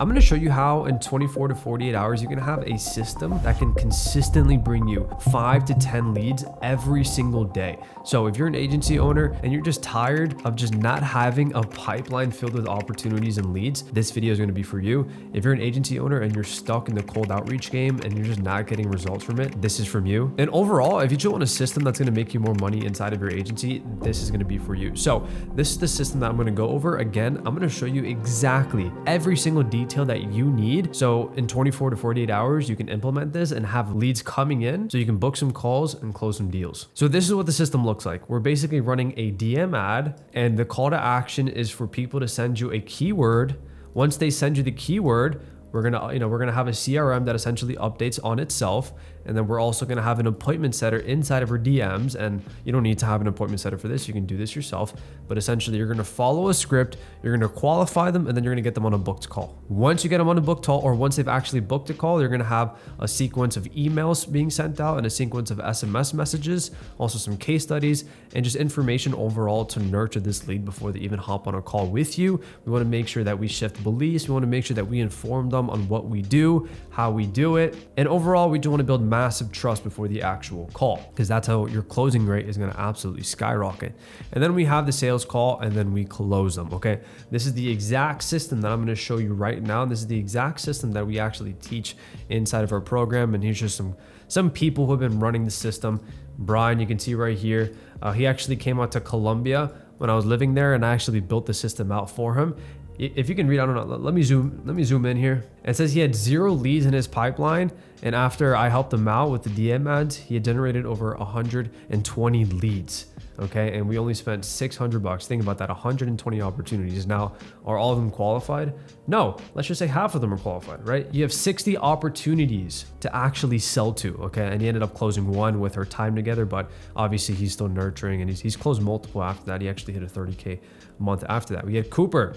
I'm going to show you how in 24 to 48 hours, you can have a system that can consistently bring you 5 to 10 leads every single day. So if you're an agency owner and you're just tired of just not having a pipeline filled with opportunities and leads, this video is going to be for you. If you're an agency owner and you're stuck in the cold outreach game and you're just not getting results from it, this is from you. And overall, if you just want a system that's going to make you more money inside of your agency, this is going to be for you. So this is the system that I'm going to go over. Again, I'm going to show you exactly every single detail that you need. So in 24 to 48 hours, you can implement this and have leads coming in so you can book some calls and close some deals. So this is what the system looks like. We're basically running a DM ad, and the call to action is for people to send you a keyword. Once they send you the keyword, we're gonna have a CRM that essentially updates on itself, and then we're also gonna have an appointment setter inside of our DMs. And you don't need to have an appointment setter for this; you can do this yourself. But essentially, you're gonna follow a script, you're gonna qualify them, and then you're gonna get them on a booked call. Once you get them on a booked call, or once they've actually booked a call, you're gonna have a sequence of emails being sent out and a sequence of SMS messages, also some case studies, and just information overall to nurture this lead before they even hop on a call with you. We want to make sure that we shift beliefs. We want to make sure that we inform them on what we do, how we do it. And overall, we do want to build massive trust before the actual call, because that's how your closing rate is going to absolutely skyrocket. And then we have the sales call, and then we close them. Okay. This is the exact system that I'm going to show you right now. And this is the exact system that we actually teach inside of our program. And here's just some people who have been running the system. Brian, you can see right here, he actually came out to Colombia when I was living there, and I actually built the system out for him. If you can read, I don't know, let me zoom in here. It says he had 0 leads in his pipeline, and after I helped him out with the DM ads, he had generated over 120 leads. Okay, and we only spent $600. Think about that, 120 opportunities. Now, are all of them qualified? No, let's just say half of them are qualified, right? You have 60 opportunities to actually sell to, okay? And he ended up closing one with her time together, but obviously he's still nurturing, and he's closed multiple after that. He actually hit a 30K a month after that. We had Cooper,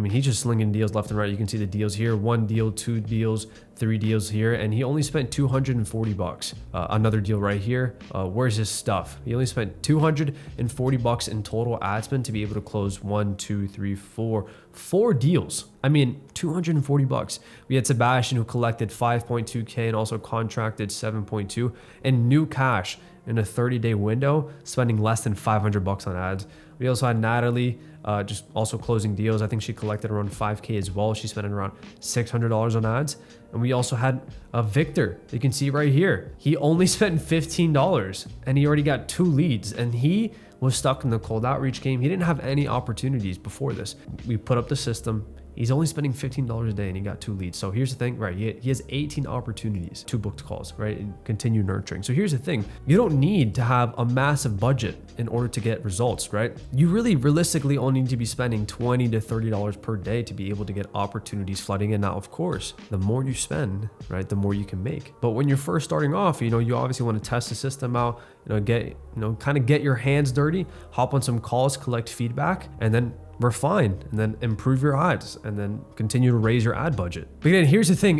he's just slinging deals left and right. You can see the deals here, 1 deal, 2 deals, 3 deals here, and he only spent $240. Another deal right here. Where's his stuff? He only spent $240 in total ad spend to be able to close 4 deals. I mean, $240. We had Sebastian, who collected 5.2K and also contracted 7.2 and new cash in a 30-day window, spending less than $500 on ads. We also had Natalie, just also closing deals. I think she collected around 5K as well. She spent around $600 on ads. And we also had Victor. You can see right here, he only spent $15 and he already got 2 leads, and he was stuck in the cold outreach game. He didn't have any opportunities before this. We put up the system. He's only spending $15 a day and he got 2 leads. So here's the thing, right? He has 18 opportunities, 2 booked calls, right? And continue nurturing. So here's the thing. You don't need to have a massive budget in order to get results, right? You really realistically only need to be spending $20 to $30 per day to be able to get opportunities flooding in. Now, of course, the more you spend, right, the more you can make. But when you're first starting off, you obviously want to test the system out, kind of get your hands dirty, hop on some calls, collect feedback, and then refine, and then improve your ads, and then continue to raise your ad budget. But again, here's the thing.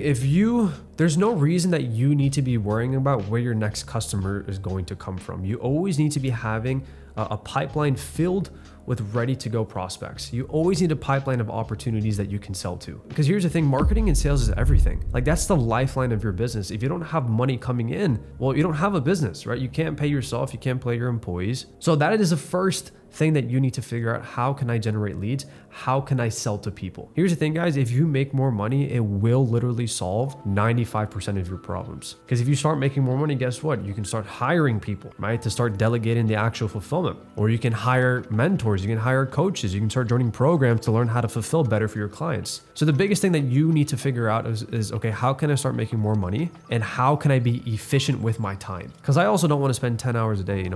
There's no reason that you need to be worrying about where your next customer is going to come from. You always need to be having a pipeline filled with ready to go prospects. You always need a pipeline of opportunities that you can sell to. Because here's the thing, marketing and sales is everything. Like, that's the lifeline of your business. If you don't have money coming in, well, you don't have a business, right? You can't pay yourself, you can't pay your employees. So that is the first thing that you need to figure out. How can I generate leads? How can I sell to people? Here's the thing, guys, if you make more money, it will literally solve 95% of your problems. Because if you start making more money, guess what? You can start hiring people, right? To start delegating the actual fulfillment. Or you can hire mentors, you can hire coaches, you can start joining programs to learn how to fulfill better for your clients. So the biggest thing that you need to figure out is okay, how can I start making more money? And how can I be efficient with my time? Because I also don't want to spend 10 hours a day,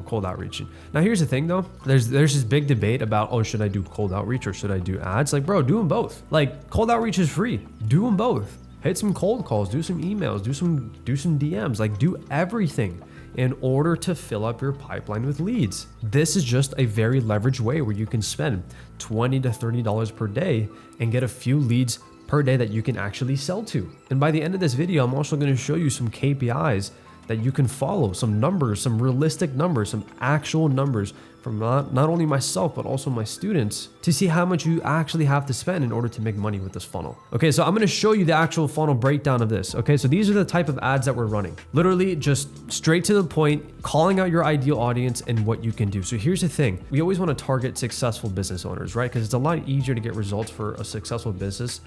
cold outreach. Now, here's the thing though, there's this big debate about, oh, should I do cold outreach or should I do ads? Like, bro, do them both. Like, cold outreach is free. Do them both. Hit some cold calls, do some emails, do some DMs, like, do everything in order to fill up your pipeline with leads. This is just a very leveraged way where you can spend $20 to $30 per day and get a few leads per day that you can actually sell to. And by the end of this video, I'm also going to show you some KPIs that you can follow, some numbers, some realistic numbers, some actual numbers from not only myself, but also my students to see how much you actually have to spend in order to make money with this funnel. Okay, so I'm gonna show you the actual funnel breakdown of this. Okay, so these are the type of ads that we're running. Literally just straight to the point, calling out your ideal audience and what you can do. So here's the thing. We always wanna target successful business owners, right? Because it's a lot easier to get results for a successful business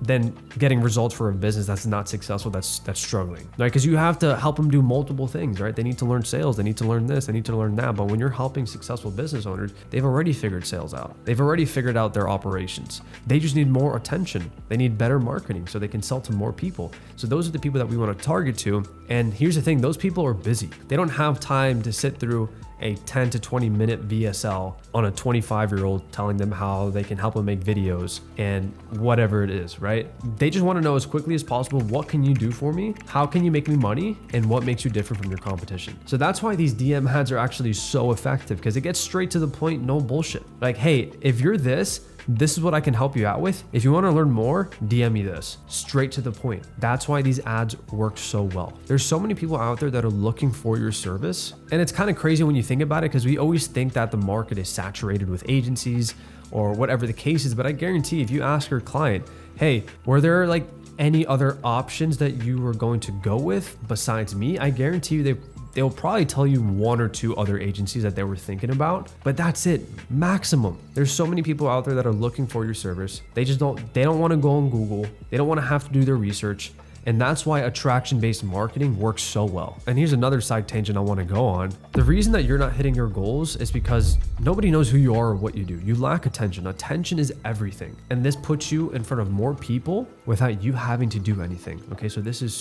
than getting results for a business that's not successful, that's struggling, right? Because you have to help them do multiple things, right? They need to learn sales, they need to learn this, they need to learn that. But when you're helping successful business owners, they've already figured sales out. They've already figured out their operations. They just need more attention. They need better marketing so they can sell to more people. So those are the people that we want to target to. And here's the thing, those people are busy. They don't have time to sit through a 10 to 20 minute VSL on a 25-year-old telling them how they can help them make videos and whatever it is, right? They just want to know as quickly as possible, what can you do for me? How can you make me money? And what makes you different from your competition? So that's why these DM ads are actually so effective, because it gets straight to the point, no bullshit. Like, hey, if you're this is what I can help you out with. If you want to learn more, DM me this. Straight to the point. That's why these ads work so well. There's so many people out there that are looking for your service. And it's kind of crazy when you think about it, because we always think that the market is saturated with agencies or whatever the case is. But I guarantee if you ask your client, hey, were there like any other options that you were going to go with besides me? I guarantee you they'll probably tell you one or two other agencies that they were thinking about, but that's it, maximum. There's so many people out there that are looking for your service. They don't want to go on Google. They don't want to have to do their research. And that's why attraction-based marketing works so well. And here's another side tangent I want to go on. The reason that you're not hitting your goals is because nobody knows who you are or what you do. You lack attention. Attention is everything. And this puts you in front of more people without you having to do anything. Okay, so this is a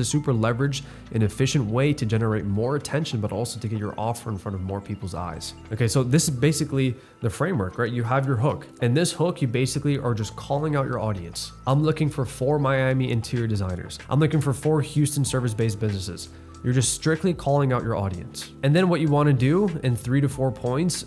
super leveraged and efficient way to generate more attention, but also to get your offer in front of more people's eyes. Okay, so this is basically the framework, right? You have your hook. And this hook, you basically are just calling out your audience. I'm looking for 4 Miami interior designers. I'm looking for 4 Houston service-based businesses. You're just strictly calling out your audience. And then what you want to do in 3 to 4 points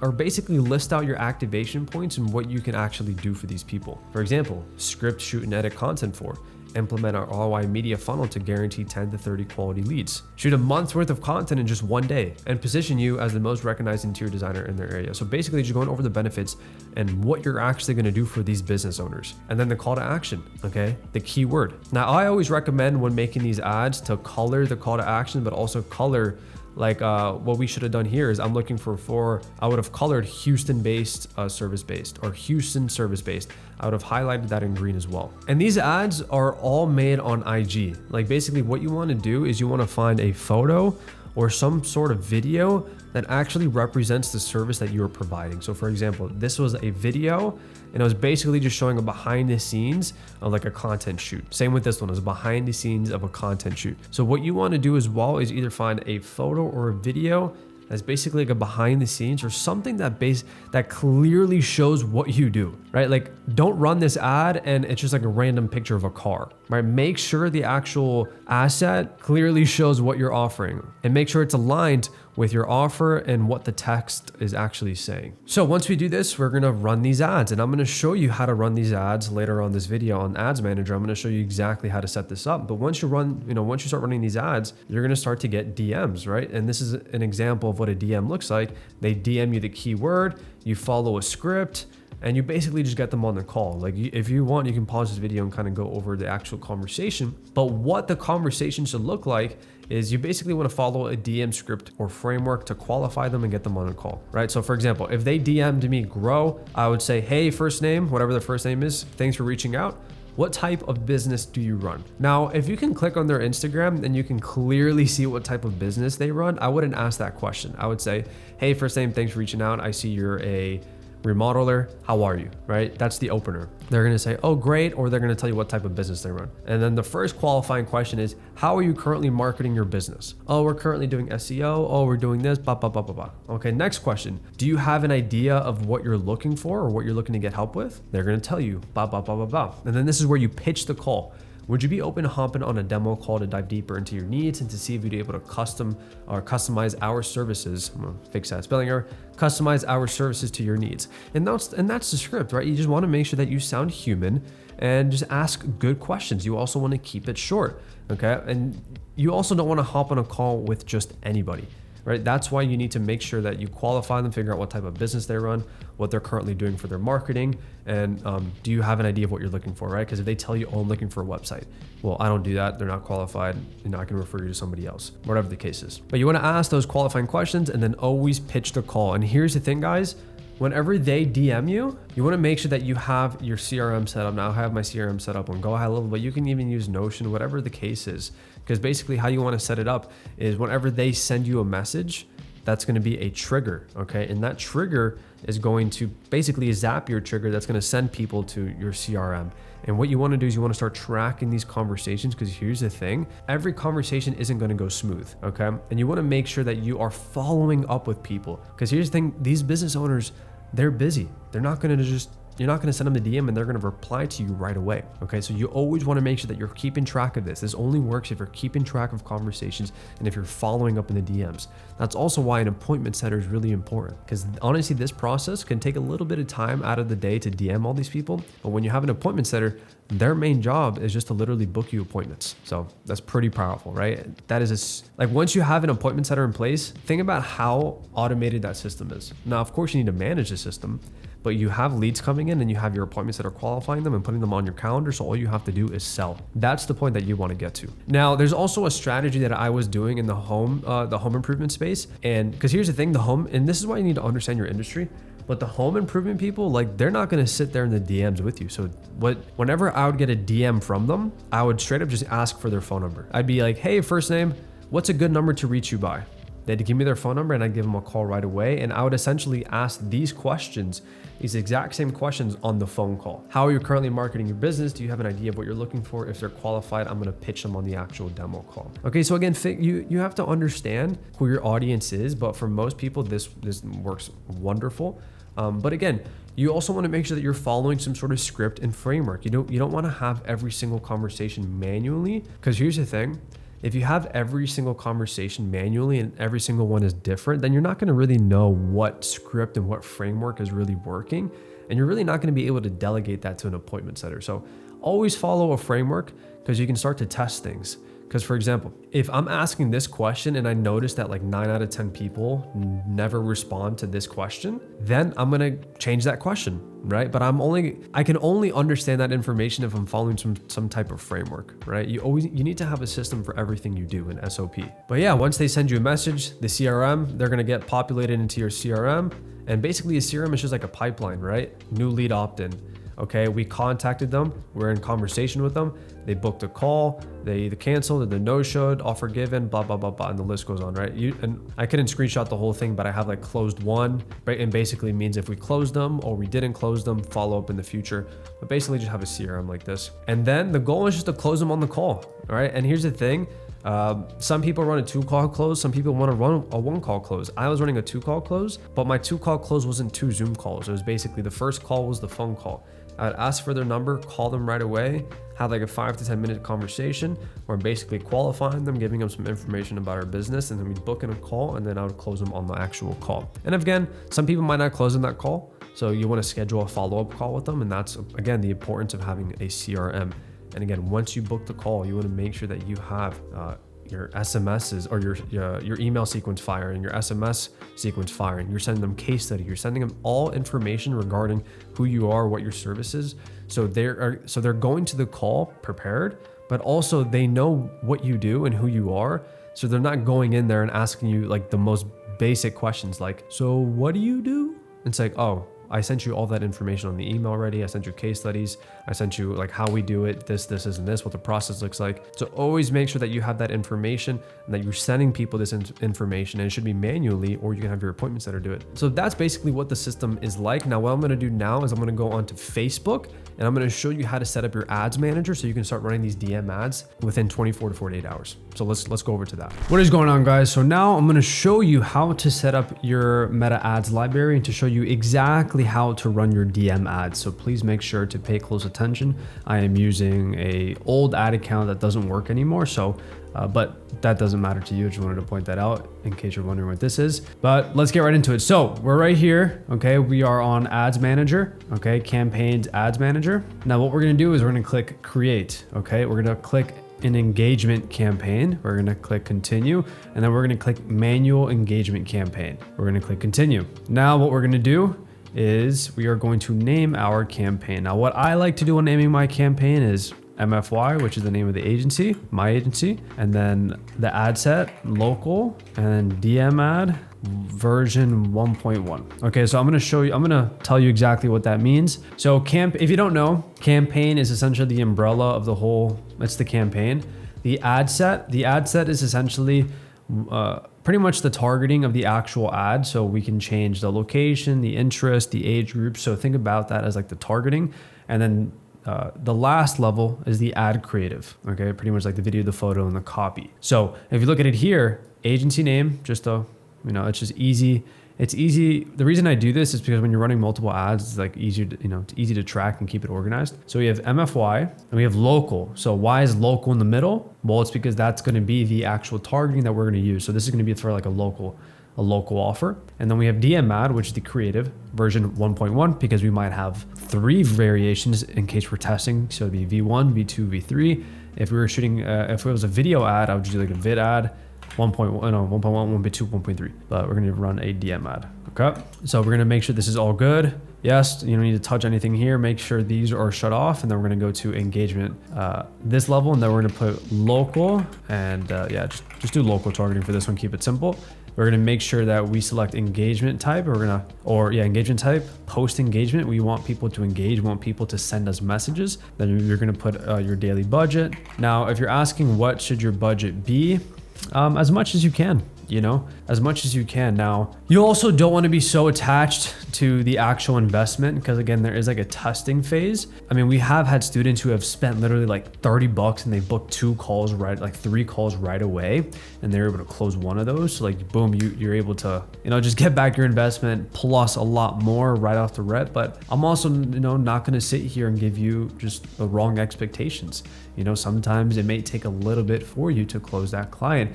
are basically list out your activation points and what you can actually do for these people. For example, script, shoot, and edit content for. Implement our ROI media funnel to guarantee 10 to 30 quality leads. Shoot a month's worth of content in just one day and position you as the most recognized interior designer in their area. So basically just going over the benefits and what you're actually going to do for these business owners. And then the call to action, okay? The keyword. Now, I always recommend when making these ads to color the call to action, but also color like what we should have done here is I would have colored Houston-based service-based or Houston service-based. I would have highlighted that in green as well. And these ads are all made on IG. Like basically what you want to do is you want to find a photo or some sort of video that actually represents the service that you are providing. So for example, this was a video and it was basically just showing a behind the scenes of like a content shoot. Same with this one, it was behind the scenes of a content shoot. So what you want to do as well is either find a photo or a video that's basically like a behind the scenes or something that clearly shows what you do, right? Like don't run this ad and it's just like a random picture of a car, right? Make sure the actual asset clearly shows what you're offering and make sure it's aligned with your offer and what the text is actually saying. So once we do this, we're gonna run these ads and I'm gonna show you how to run these ads later on this video on Ads Manager. I'm gonna show you exactly how to set this up. But once you start running these ads, you're gonna start to get DMs, right? And this is an example of what a DM looks like. They DM you the keyword, you follow a script, and you basically just get them on the call. Like if you want, you can pause this video and kind of go over the actual conversation. But what the conversation should look like is you basically want to follow a DM script or framework to qualify them and get them on a call, right? So for example, if they DM'd me Grow, I would say, hey, first name, whatever their first name is, thanks for reaching out. What type of business do you run? Now, if you can click on their Instagram and you can clearly see what type of business they run, I wouldn't ask that question. I would say, hey, first name, thanks for reaching out. I see you're a remodeler, how are you, right? That's the opener. They're gonna say, oh, great, or they're gonna tell you what type of business they run. And then the first qualifying question is, how are you currently marketing your business? Oh, we're currently doing SEO. Oh, we're doing this, blah, blah, blah, blah, blah. Okay, next question. Do you have an idea of what you're looking for or what you're looking to get help with? They're gonna tell you, blah, blah, blah, blah, blah. And then this is where you pitch the call. Would you be open to hopping on a demo call to dive deeper into your needs and to see if you'd be able to customize our services? I'm gonna fix that spelling error. Customize our services to your needs. And that's the script, right? You just want to make sure that you sound human and just ask good questions. You also want to keep it short, okay? And you also don't want to hop on a call with just anybody. right? That's why you need to make sure that you qualify them, figure out what type of business they run, what they're currently doing for their marketing, and do you have an idea of what you're looking for, right? Because if they tell you, oh, I'm looking for a website, well, I don't do that, they're not qualified, I can refer you to somebody else, whatever the case is. But you want to ask those qualifying questions and then always pitch the call. And here's the thing, guys. Whenever they DM you, you want to make sure that you have your CRM set up. Now I have my CRM set up on Go High Level, but you can even use Notion, whatever the case is. Because basically how you want to set it up is whenever they send you a message, that's going to be a trigger, okay? And that trigger is going to basically a Zapier trigger that's going to send people to your CRM. And what you want to do is you want to start tracking these conversations, because here's the thing, every conversation isn't going to go smooth, okay? And you want to make sure that you are following up with people, because here's the thing, these business owners, they're busy. They're not going to you're not going to send them a DM and they're going to reply to you right away. Okay. So you always want to make sure that you're keeping track of this. This only works if you're keeping track of conversations and if you're following up in the DMs. That's also why an appointment setter is really important, because honestly, this process can take a little bit of time out of the day to DM all these people. But when you have an appointment setter, their main job is just to literally book you appointments. So that's pretty powerful, right? That is like once you have an appointment setter in place, think about how automated that system is. Now, of course, you need to manage the system, but you have leads coming in and you have your appointments that are qualifying them and putting them on your calendar. So all you have to do is sell. That's the point that you want to get to. Now, there's also a strategy that I was doing in the home improvement space. And because here's the thing, and this is why you need to understand your industry. But the home improvement people, like, they're not going to sit there in the DMs with you. So whenever I would get a DM from them, I would straight up just ask for their phone number. I'd be like, hey, first name, what's a good number to reach you by? They'd give me their phone number and I'd give them a call right away. And I would essentially ask these questions, these exact same questions on the phone call. How are you currently marketing your business? Do you have an idea of what you're looking for? If they're qualified, I'm going to pitch them on the actual demo call. Okay. So again, you have to understand who your audience is, but for most people, this works wonderful. But again, you also want to make sure that you're following some sort of script and framework. You don't want to have every single conversation manually, because here's the thing. If you have every single conversation manually and every single one is different, then you're not going to really know what script and what framework is really working. And you're really not going to be able to delegate that to an appointment setter. So always follow a framework, because you can start to test things. Because for example, if I'm asking this question and I notice that like 9 out of 10 people never respond to this question, then I'm going to change that question, right? But I can only understand that information if I'm following some type of framework, right? You need to have a system for everything you do in SOP. But yeah, once they send you a message, the CRM, they're going to get populated into your CRM. And basically a CRM is just like a pipeline, right? New lead opt-in. Okay, we contacted them, we're in conversation with them, they booked a call, they either canceled or they no-showed, offer given, blah, blah, blah, blah, and the list goes on, right? And I couldn't screenshot the whole thing, but I have like closed one, right? And basically means if we closed them or we didn't close them, follow up in the future, but basically just have a CRM like this. And then the goal is just to close them on the call, all right? And here's the thing, some people run a 2-call close. Some people want to run a 1-call close. I was running a 2-call close, but my 2-call close wasn't 2 Zoom calls. It was basically the first call was the phone call. I'd ask for their number, call them right away, have like a 5 to 10 minute conversation where I'm basically qualifying them, giving them some information about our business, and then we'd book in a call, and then I would close them on the actual call. And again, some people might not close in that call, so you want to schedule a follow-up call with them, and that's again the importance of having a CRM. And again, once you book the call, you want to make sure that you have your SMSs or your email sequence firing, your SMS sequence firing. You're sending them case study. You're sending them all information regarding who you are, what your service is. So they're going to the call prepared, but also they know what you do and who you are. So they're not going in there and asking you like the most basic questions like, so what do you do? It's like, oh, I sent you all that information on the email already. I sent you case studies. I sent you like how we do it, this, and this, what the process looks like. So always make sure that you have that information and that you're sending people this information, and it should be manually, or you can have your appointment setter do it. So that's basically what the system is like. Now, what I'm going to do now is I'm going to go onto Facebook and I'm going to show you how to set up your ads manager so you can start running these DM ads within 24 to 48 hours. So let's go over to that. What is going on, guys? So now I'm going to show you how to set up your meta ads library and to show you exactly how to run your DM ads. So please make sure to pay close attention. I am using a old ad account that doesn't work anymore. So, but that doesn't matter to you. I just wanted to point that out in case you're wondering what this is, but let's get right into it. So we're right here. Okay. We are on ads manager. Okay. Campaigns ads manager. Now what we're going to do is we're going to click create. Okay. We're going to click an engagement campaign. We're gonna click continue, and then we're gonna click manual engagement campaign. We're gonna click continue. Now what we're gonna do is we are going to name our campaign. Now what I like to do when naming my campaign is MFY, which is the name of the agency, my agency, and then the ad set, local, and then DM ad, version 1.1. Okay, so I'm gonna tell you exactly what that means. So if you don't know, campaign is essentially the umbrella of the whole, it's the campaign. The ad set is essentially pretty much the targeting of the actual ad. So we can change the location, the interest, the age group. So think about that as like the targeting. And then the last level is the ad creative, okay? Pretty much like the video, the photo, and the copy. So if you look at it here, agency name, it's just easy. It's easy. The reason I do this is because when you're running multiple ads, it's like easier to, it's easy to track and keep it organized. So we have MFY and we have local. So why is local in the middle? Well, it's because that's going to be the actual targeting that we're going to use. So this is going to be for like a local offer. And then we have DM ad, which is the creative version 1.1, because we might have 3 variations in case we're testing. So it'd be V1, V2, V3. If we were shooting, if it was a video ad, I would just do like a vid ad, 1.1, 1.2, 1.3, but we're going to run a DM ad. Okay. So we're going to make sure this is all good. Yes, you don't need to touch anything here. Make sure these are shut off, and then we're going to go to engagement, this level, and then we're going to put local, and yeah, just do local targeting for this one. Keep it simple. We're going to make sure that we select engagement type. Engagement type, post engagement. We want people to engage, we want people to send us messages. Then you're going to put your daily budget. Now, if you're asking what should your budget be, as much as you can. As much as you can. Now, you also don't want to be so attached to the actual investment, because again, there is like a testing phase. I mean, we have had students who have spent literally like $30 and they booked 3 calls right away, and they're able to close one of those. So like, boom, you're able to, just get back your investment plus a lot more right off the rip. But I'm also, not going to sit here and give you just the wrong expectations. Sometimes it may take a little bit for you to close that client.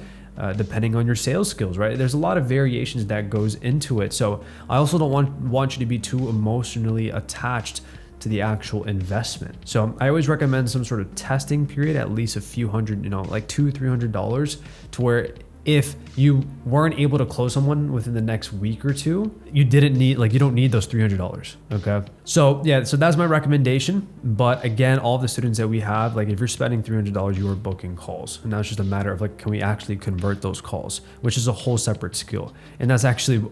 Depending on your sales skills, right? There's a lot of variations that goes into it. So I also don't want you to be too emotionally attached to the actual investment. So I always recommend some sort of testing period, at least a few hundred, like $200-300, to where if you weren't able to close someone within the next week or two, you don't need those $300. Okay. So yeah, so that's my recommendation. But again, all the students that we have, like if you're spending $300, you are booking calls. And now it's just a matter of like, can we actually convert those calls, which is a whole separate skill. And that's actually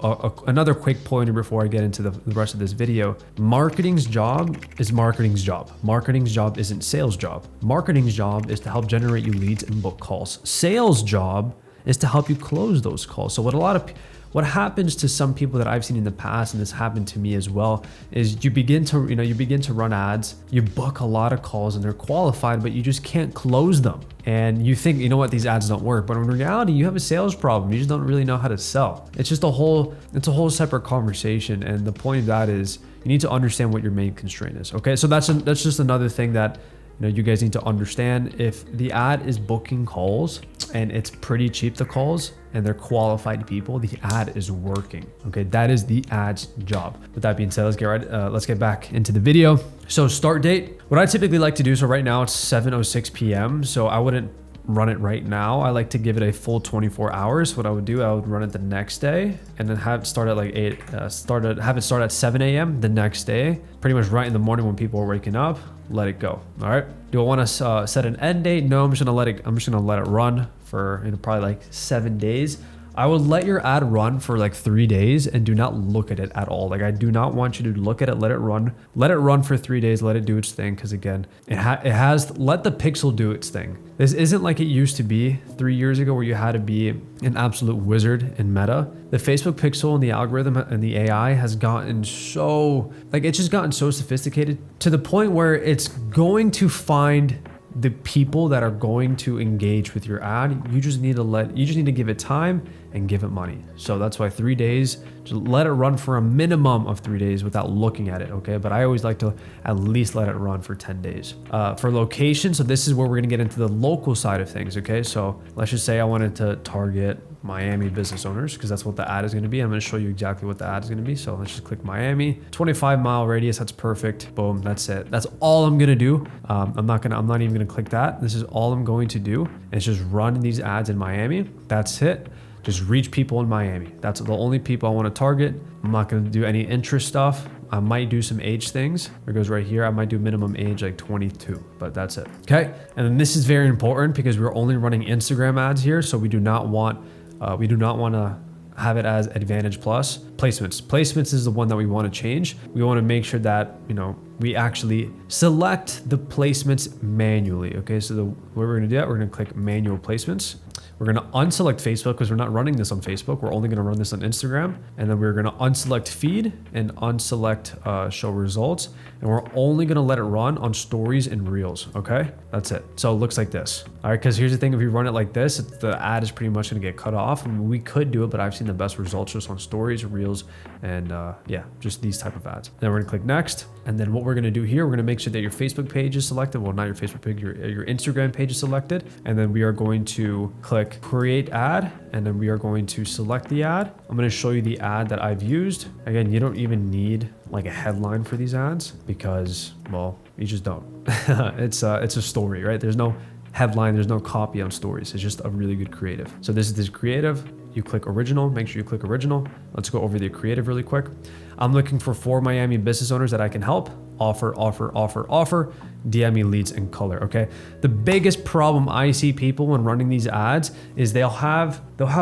another quick pointer before I get into the rest of this video. Marketing's job is marketing's job. Marketing's job isn't sales job. Marketing's job is to help generate you leads and book calls. Sales job is to help you close those calls. So what happens to some people that I've seen in the past, and this happened to me as well, is you begin to run ads, you book a lot of calls and they're qualified, but you just can't close them. And you think, these ads don't work, but in reality, you have a sales problem. You just don't really know how to sell. It's a whole separate conversation. And the point of that is you need to understand what your main constraint is. Okay. So that's just another thing that you guys need to understand. If the ad is booking calls and it's pretty cheap, the calls, and they're qualified people, the ad is working. Okay, that is the ad's job. With that being said, let's get back into the video. So start date, what I typically like to do, so right now it's 7:06 p.m. So I wouldn't run it right now. I like to give it a full 24 hours. What I would do, I would run it the next day and then have it start at like have it start at 7 a.m. the next day, pretty much right in the morning when people are waking up. Let it go. All right. Do I want to set an end date? No, I'm just gonna let it run for probably like 7 days. I would let your ad run for like 3 days and do not look at it at all. Like I do not want you to look at it, let it run for 3 days, let it do its thing. Cause again, let the pixel do its thing. This isn't like it used to be 3 years ago where you had to be an absolute wizard in Meta. The Facebook pixel and the algorithm and the AI has gotten it's just gotten so sophisticated to the point where it's going to find the people that are going to engage with your ad. You just need to give it time and give it money. So that's why 3 days, just let it run for a minimum of 3 days without looking at it. Okay. But I always like to at least let it run for 10 days. For location. So this is where we're going to get into the local side of things. Okay. So let's just say I wanted to target Miami business owners, because that's what the ad is going to be. I'm going to show you exactly what the ad is going to be. So let's just click Miami, 25-mile radius. That's perfect. Boom. That's it. That's all I'm going to do. I'm not even going to click that. This is all I'm going to do. It's just run these ads in Miami. That's it. Just reach people in Miami. That's the only people I want to target. I'm not going to do any interest stuff. I might do some age things. It goes right here. I might do minimum age like 22, but that's it. Okay. And then this is very important because we're only running Instagram ads here. So we do not want to have it as Advantage Plus. Placements is the one that we want to change. We want to make sure that, we actually select the placements manually. Okay. So what we're going to do, we're going to click manual placements. We're going to unselect Facebook because we're not running this on Facebook. We're only going to run this on Instagram. And then we're going to unselect feed and unselect show results. And we're only going to let it run on stories and reels. Okay. That's it. So it looks like this. All right. Because here's the thing. If you run it like this, the ad is pretty much going to get cut off. I mean, we could do it, but I've seen the best results just on stories, reels, and just these type of ads. Then we're going to click next. And then what we're going to do here, we're going to make sure that your Facebook page is selected. Well, not your Facebook page, your Instagram page is selected. And then we are going to click create ad. And then we are going to select the ad. I'm going to show you the ad that I've used. Again, you don't even need like a headline for these ads because, well, you just don't. It's a story, right? There's no headline, there's no copy on stories. It's just a really good creative. So this is this creative. You click original, make sure you click original. Let's go over the creative really quick. I'm looking for 4 Miami business owners that I can help. Offer, DM me leads in color. Okay. The biggest problem I see people when running these ads is they'll have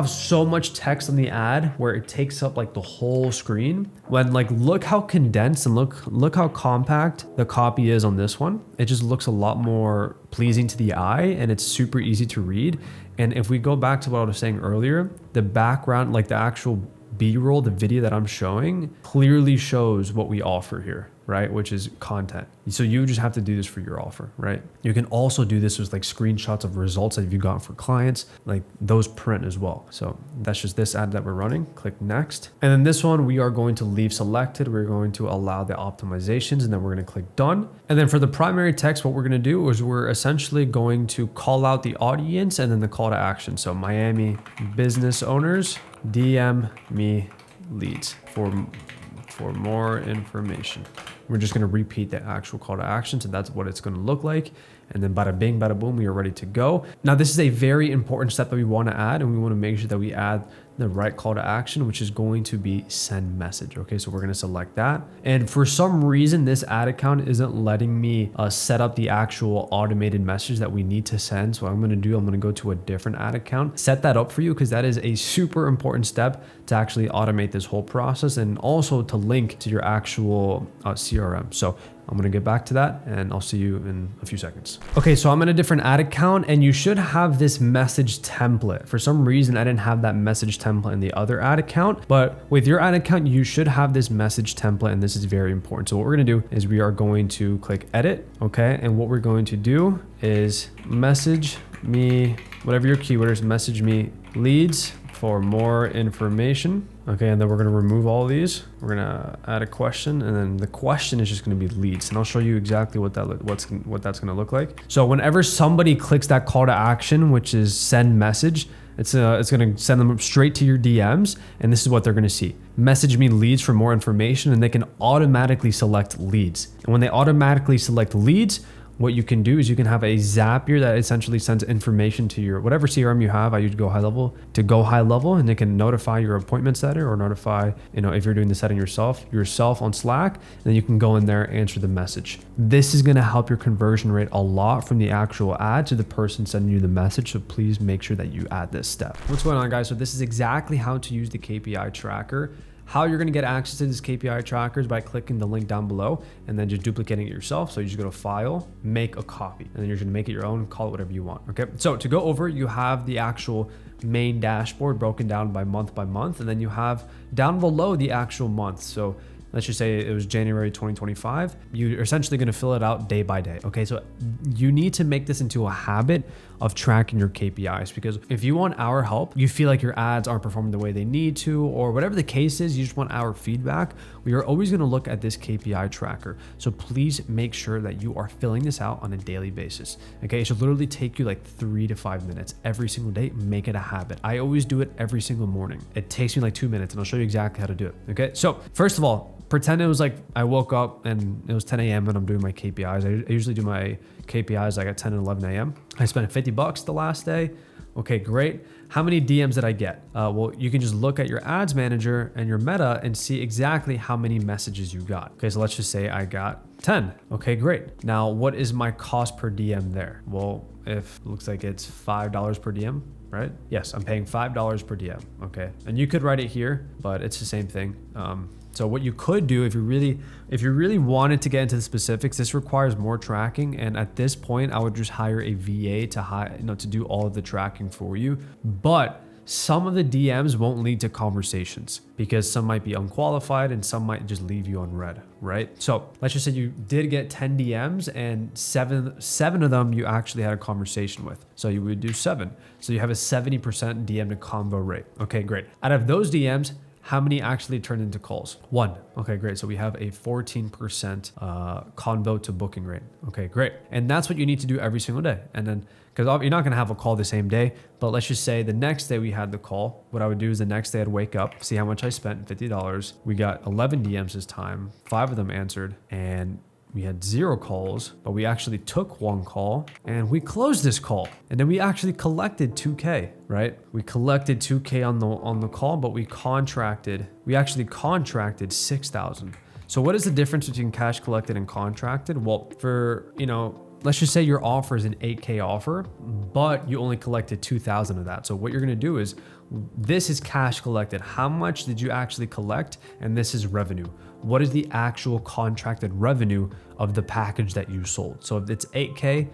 so much text on the ad where it takes up like the whole screen. When like, look how condensed and look how compact the copy is on this one. It just looks a lot more pleasing to the eye and it's super easy to read. And if we go back to what I was saying earlier, the background, like the actual B-roll, the video that I'm showing clearly shows what we offer here, right? Which is content. So you just have to do this for your offer, right? You can also do this with like screenshots of results that you've gotten for clients, like those print as well. So that's just this ad that we're running. Click next. And then this one, we are going to leave selected. We're going to allow the optimizations and then we're going to click done. And then for the primary text, what we're going to do is we're essentially going to call out the audience and then the call to action. So Miami business owners, DM me leads for more information. We're just going to repeat the actual call to action. So that's what it's going to look like. And then bada bing, bada boom, we are ready to go. Now, this is a very important step that we want to add, and we want to make sure that we add the right call to action, which is going to be send message. Okay, so we're going to select that. And for some reason, this ad account isn't letting me set up the actual automated message that we need to send. So what I'm going to go to a different ad account, set that up for you, because that is a super important step to actually automate this whole process and also to link to your actual CRM. So I'm going to get back to that and I'll see you in a few seconds. Okay, so I'm in a different ad account and you should have this message template. For some reason, I didn't have that message template in the other ad account, but with your ad account, you should have this message template and this is very important. So what we're going to do is we are going to click edit. Okay. And what we're going to do is message me, whatever your keyword is, message me leads for more information. Okay, and then we're going to remove all of these. We're going to add a question, and then the question is just going to be leads, and I'll show you exactly what that's going to look like. So whenever somebody clicks that call to action, which is send message, it's going to send them straight to your DMs, and this is what they're going to see. Message me leads for more information, and they can automatically select leads. And when they automatically select leads, what you can do is you can have a Zapier that essentially sends information to your whatever CRM you have. I use Go High Level, and it can notify your appointment setter or notify, if you're doing the setting yourself on Slack, and then you can go in there, answer the message. This is going to help your conversion rate a lot from the actual ad to the person sending you the message. So please make sure that you add this step. What's going on, guys? So this is exactly how to use the KPI tracker. How you're going to get access to this KPI tracker is by clicking the link down below and then just duplicating it yourself. So you just go to file, make a copy, and then you're going to make it your own, call it whatever you want. Okay. So to go over, you have the actual main dashboard broken down by month, and then you have down below the actual month. So let's just say it was January 2025, you're essentially going to fill it out day by day. Okay, so you need to make this into a habit of tracking your KPIs, because if you want our help, you feel like your ads aren't performing the way they need to, or whatever the case is, you just want our feedback, we are always going to look at this KPI tracker. So please make sure that you are filling this out on a daily basis. Okay, it should literally take you like 3 to 5 minutes every single day. Make it a habit. I always do it every single morning. It takes me like 2 minutes, and I'll show you exactly how to do it. Okay, so first of all, pretend it was like I woke up and it was 10 a.m. and I'm doing my KPIs. I usually do my KPIs like at 10 and 11 a.m. I spent $50 the last day. Okay, great. How many DMs did I get? Well, you can just look at your ads manager and your meta and see exactly how many messages you got. Okay, so let's just say I got 10. Okay, great. Now, what is my cost per DM there? Well, if it looks like it's $5 per DM, right? Yes, I'm paying $5 per DM. Okay, and you could write it here, but it's the same thing. So what you could do if you really wanted to get into the specifics, this requires more tracking. And at this point, I would just hire a VA to do all of the tracking for you. But some of the DMs won't lead to conversations because some might be unqualified and some might just leave you unread, right? So let's just say you did get 10 DMs and seven of them you actually had a conversation with. So you would do 7. So you have a 70% DM to convo rate. Okay, great. Out of those DMs, how many actually turned into calls? 1. Okay, great. So we have a 14% convo to booking rate. Okay, great. And that's what you need to do every single day. And then, because you're not going to have a call the same day, but let's just say the next day we had the call. What I would do is the next day I'd wake up, see how much I spent, $50. We got 11 DMs this time. 5 of them answered, and we had 0 calls, but we actually took 1 call and we closed this call. And then we actually collected 2K, right? We collected 2K on the call, but we actually contracted 6,000. So what is the difference between cash collected and contracted? Well, let's just say your offer is an 8K offer, but you only collected 2,000 of that. So what you're gonna do is, this is cash collected. How much did you actually collect? And this is revenue. What is the actual contracted revenue of the package that you sold? So if it's 8K,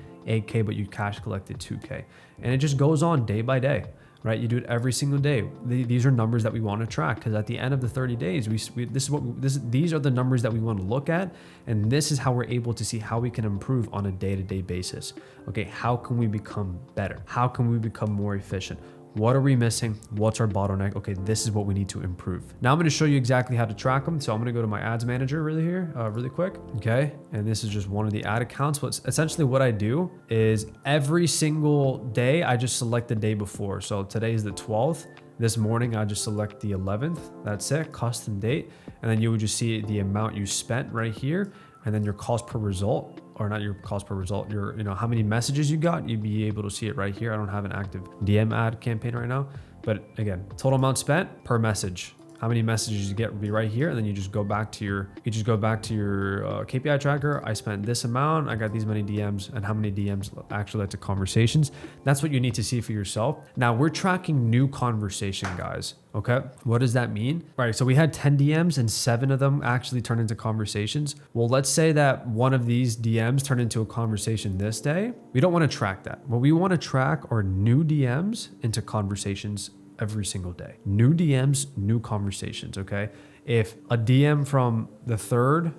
but you cash collected 2K. And it just goes on day by day, right? You do it every single day. These are numbers that we want to track, because at the end of the 30 days, these are the numbers that we want to look at. And this is how we're able to see how we can improve on a day-to-day basis. Okay, how can we become better? How can we become more efficient? What are we missing? What's our bottleneck? Okay, this is what we need to improve. Now I'm going to show you exactly how to track them. So I'm going to go to my ads manager really quick. Okay. And this is just one of the ad accounts. But essentially what I do is every single day, I just select the day before. So today is the 12th. This morning, I just select the 11th. That's it, custom date. And then you would just see the amount you spent right here. And then your cost per result, or not your cost per result, how many messages you got, you'd be able to see it right here. I don't have an active DM ad campaign right now, but again, total amount spent per message. How many messages you get would be right here. And then you just go back to your KPI tracker. I spent this amount, I got these many DMs, and how many DMs actually led to conversations. That's what you need to see for yourself. Now we're tracking new conversation, guys. Okay, what does that mean? Right, so we had 10 DMs and 7 of them actually turned into conversations. Well, let's say that one of these DMs turned into a conversation this day. We don't want to track that. What we want to track are new DMs into conversations every single day. New DMs, new conversations, okay? If a DM from the 3rd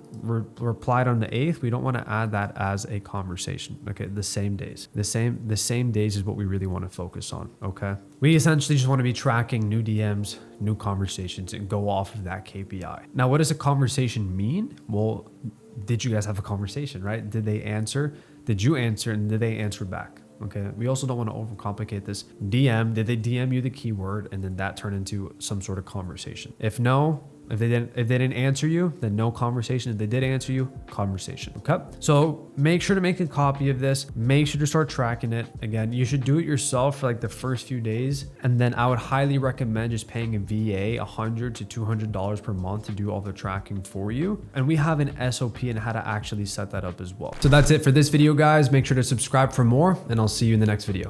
replied on the 8th, we don't want to add that as a conversation, okay? The same days. The same days is what we really want to focus on, okay? We essentially just want to be tracking new DMs, new conversations, and go off of that KPI. Now, what does a conversation mean? Well, did you guys have a conversation, right? Did they answer? Did you answer? And did they answer back? Okay, we also don't want to overcomplicate this. DM, did they DM you the keyword and then that turned into some sort of conversation? If no, if they didn't answer you, then no conversation. If they did answer you, conversation. Okay. So make sure to make a copy of this. Make sure to start tracking it. Again, you should do it yourself for like the first few days. And then I would highly recommend just paying a VA $100 to $200 per month to do all the tracking for you. And we have an SOP and how to actually set that up as well. So that's it for this video, guys. Make sure to subscribe for more, and I'll see you in the next video.